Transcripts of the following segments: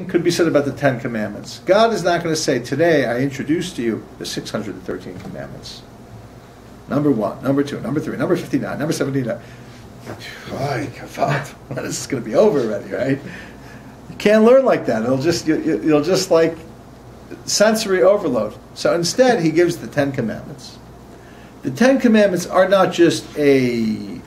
could be said about the Ten Commandments. God is not going to say, today I introduce to you the 613 commandments. Number 1, number 2, number 3, number 59, number 79. When is this going to be over already, right? You can't learn like that. You'll just like sensory overload. So instead, he gives the 10 commandments. The 10 commandments are not just a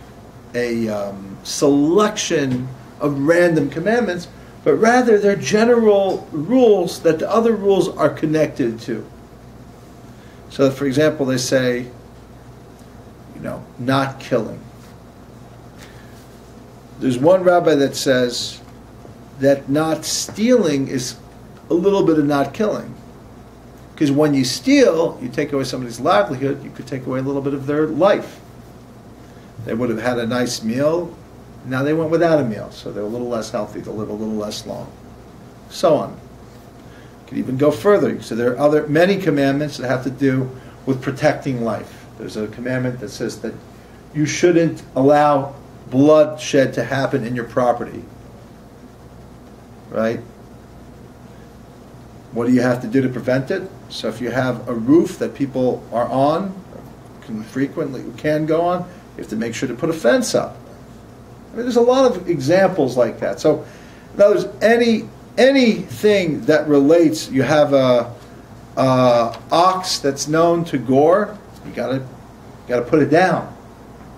selection of random commandments, but rather they're general rules that the other rules are connected to. So, for example, they say, not killing. There's one rabbi that says that not stealing is a little bit of not killing. Because when you steal, you take away somebody's livelihood, you could take away a little bit of their life. They would have had a nice meal, now they went without a meal, so they're a little less healthy, they'll live a little less long. So on. You could even go further. So there are many commandments that have to do with protecting life. There's a commandment that says that you shouldn't allow bloodshed to happen in your property. Right? What do you have to do to prevent it? So if you have a roof that people are on, can go on, you have to make sure to put a fence up. I mean, there's a lot of examples like that. So, in other words, anything that relates, you have a ox that's known to gore, you gotta put it down.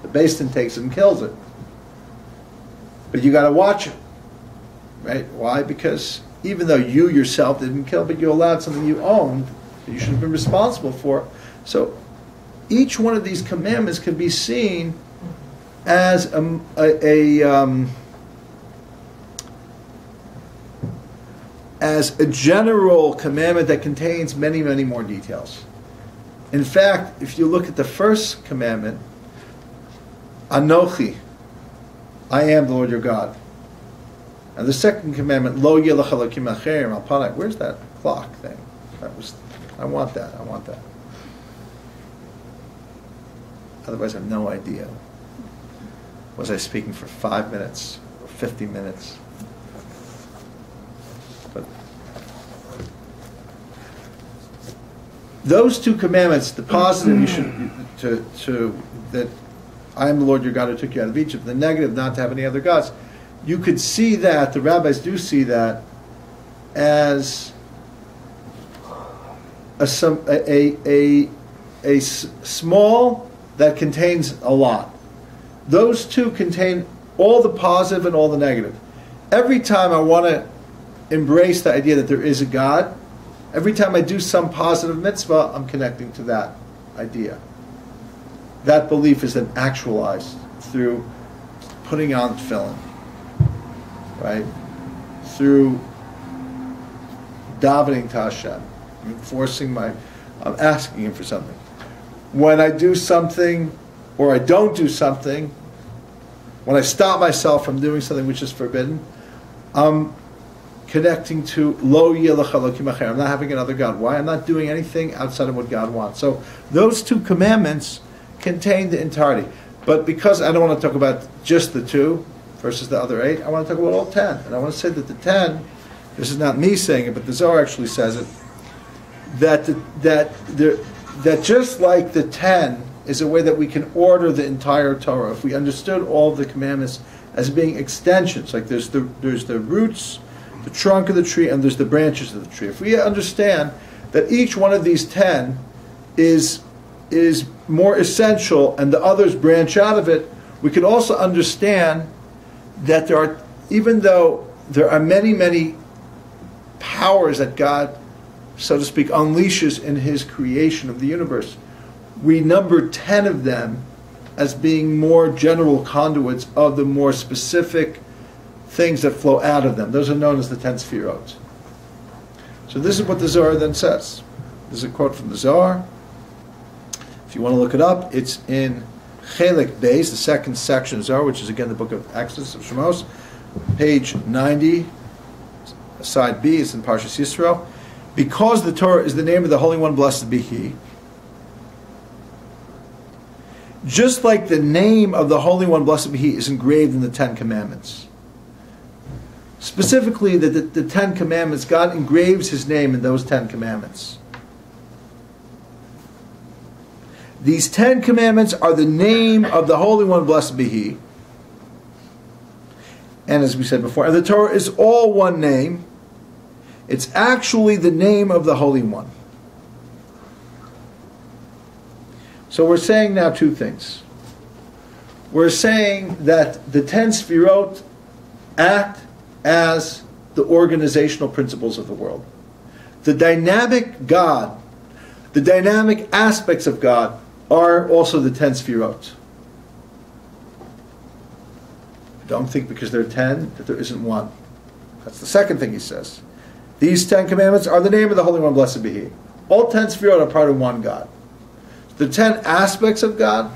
The basin takes it and kills it. But you gotta watch it. Right? Why? Because even though you yourself didn't kill, but you allowed something you owned that you should have been responsible for. So each one of these commandments can be seen as as a general commandment that contains many, many more details. In fact, if you look at the first commandment, Anochi, I am the Lord your God. And the second commandment, Lo yelech elokim acherim al panai. Where's that clock thing? I want that. Otherwise, I have no idea. Was I speaking for 5 minutes or 50 minutes? But those two commandments, the positive, you should to that I am the Lord your God who took you out of Egypt. The negative, not to have any other gods. You could see that, the rabbis do see that, as a small that contains a lot. Those two contain all the positive and all the negative. Every time I want to embrace the idea that there is a God, every time I do some positive mitzvah, I'm connecting to that idea. That belief is then actualized through putting on tefillin. Right? Through davening to Hashem, I'm asking Him for something. When I do something, or I don't do something, when I stop myself from doing something which is forbidden, I'm connecting to Lo yelech elokim acher. I'm not having another God. Why? I'm not doing anything outside of what God wants. So those two commandments contain the entirety. But because I don't want to talk about just the two, versus the other 8, I want to talk about all 10. And I want to say that the 10, this is not me saying it, but the Zohar actually says it, that just like the 10 is a way that we can order the entire Torah, if we understood all of the commandments as being extensions, like there's the roots, the trunk of the tree, and there's the branches of the tree. If we understand that each one of these 10 is more essential and the others branch out of it, we can also understand that even though there are many, many powers that God, so to speak, unleashes in His creation of the universe, we number 10 of them as being more general conduits of the more specific things that flow out of them. Those are known as the 10 sefirot. So this is what the Zohar then says. This is a quote from the Zohar. If you want to look it up, it's in Chelek Beis, the second section of Zohar, which is again the book of Exodus of Shemos, page 90, side B, is in Parshas Yisro. Because the Torah is the name of the Holy One, blessed be He, just like the name of the Holy One, blessed be He, is engraved in the 10 Commandments. Specifically, the Ten Commandments, God engraves His name in those 10 Commandments. These 10 Commandments are the name of the Holy One, blessed be He. And as we said before, and the Torah is all one name. It's actually the name of the Holy One. So we're saying now two things. We're saying that the 10 Sfirot act as the organizational principles of the world. The dynamic God, the dynamic aspects of God are also the 10 Sfirot. Don't think because there are 10 that there isn't one. That's the second thing he says. These 10 commandments are the name of the Holy One, blessed be He. All 10 Sfirot are part of one God. The 10 aspects of God,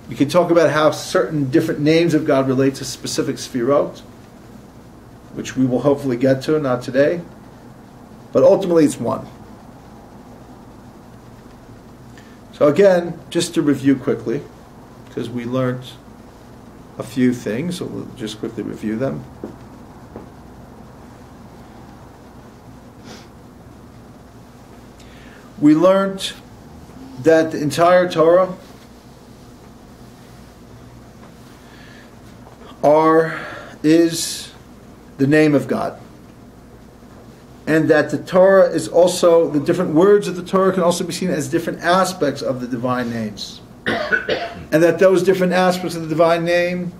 we can talk about how certain different names of God relate to specific Sfirot, which we will hopefully get to, not today. But ultimately it's one. So again, just to review quickly, because we learned a few things, so we'll just quickly review them. We learned that the entire Torah is the name of God. And that the Torah is also, the different words of the Torah can also be seen as different aspects of the divine names. And that those different aspects of the divine name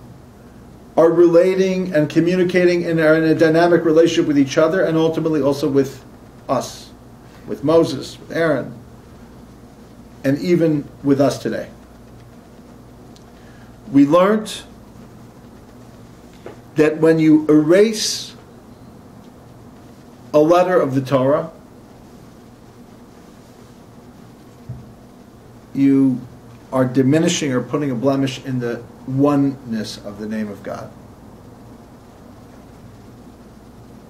are relating and communicating and are in a dynamic relationship with each other and ultimately also with us, with Moses, with Aaron, and even with us today. We learned that when you erase a letter of the Torah, you are diminishing or putting a blemish in the oneness of the name of God.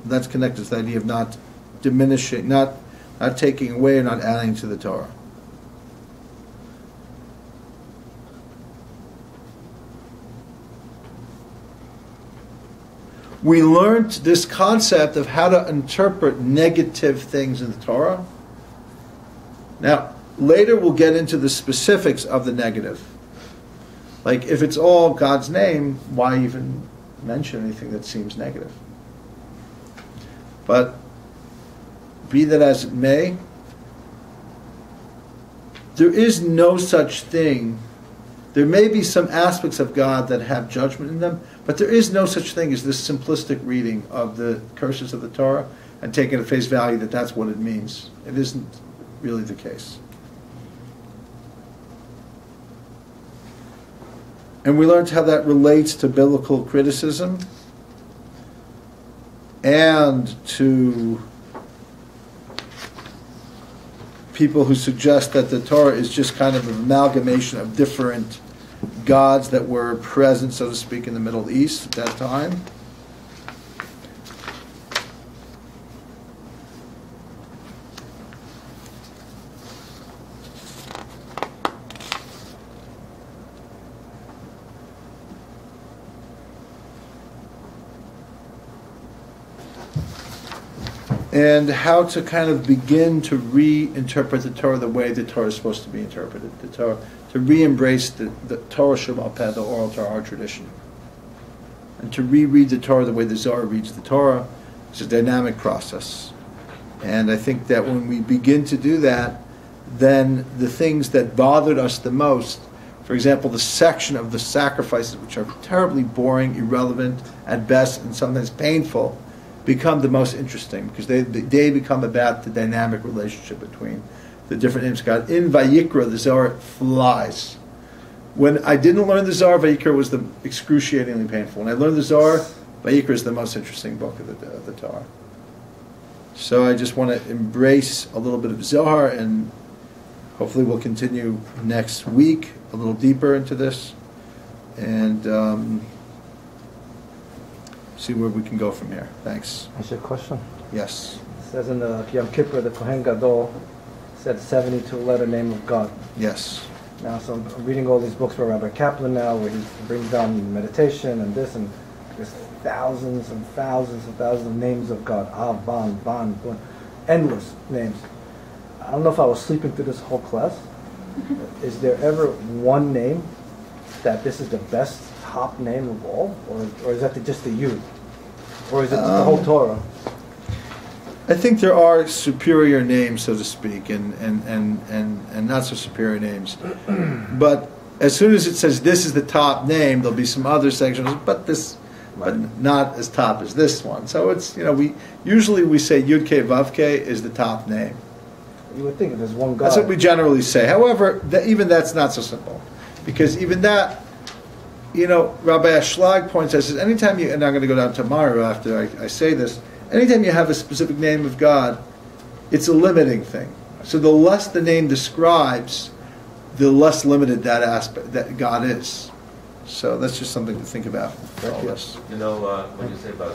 That's connected to the idea of not diminishing, not taking away, and not adding to the Torah. We learned this concept of how to interpret negative things in the Torah. Now, later we'll get into the specifics of the negative. Like, if it's all God's name, why even mention anything that seems negative? But, be that as it may, there is no such thing. There may be some aspects of God that have judgment in them, but there is no such thing as this simplistic reading of the curses of the Torah and taking at face value that that's what it means. It isn't really the case. And we learned how that relates to biblical criticism and to people who suggest that the Torah is just kind of an amalgamation of different gods that were present, so to speak, in the Middle East at that time. And how to kind of begin to reinterpret the Torah the way the Torah is supposed to be interpreted. The Torah, to re-embrace the Torah Shabbat Peh, the oral Torah, our tradition. And to reread the Torah the way the Zohar reads the Torah. It's a dynamic process. And I think that when we begin to do that, then the things that bothered us the most, for example, the section of the sacrifices, which are terribly boring, irrelevant at best, and sometimes painful, become the most interesting, because they become about the dynamic relationship between the different names of God. In Vayikra, the Zohar flies. When I didn't learn the Zohar, Vayikra was the excruciatingly painful. When I learned the Zohar, Vayikra is the most interesting book of the Torah. So I just want to embrace a little bit of Zohar, and hopefully we'll continue next week a little deeper into this, and see where we can go from here. Thanks. Is there a question? Yes. It says in the Yom Kippur, the Kohen Gadol said 72-letter name of God. Yes. Now, so I'm reading all these books by Rabbi Kaplan now, where he brings down meditation and this, and there's thousands and thousands and thousands of names of God. Av, Ban, Ban, Bun, endless names. I don't know if I was sleeping through this whole class. Is there ever one name that this is the best top name of all, or is that just the Yud, or is it the whole Torah? I think there are superior names, so to speak, and not so superior names. But as soon as it says this is the top name, there'll be some other sections, but not as top as this one. So it's, we usually say Yud Ke Vav Ke is the top name. You would think if there's one God. That's what we generally say. However, even that's not so simple, because even that, Rabbi Ashlag points out, says anytime you, and I'm going to go down tomorrow after I say this. Anytime you have a specific name of God, it's a limiting thing. So the less the name describes, the less limited that aspect that God is. So that's just something to think about for all of us. When you say about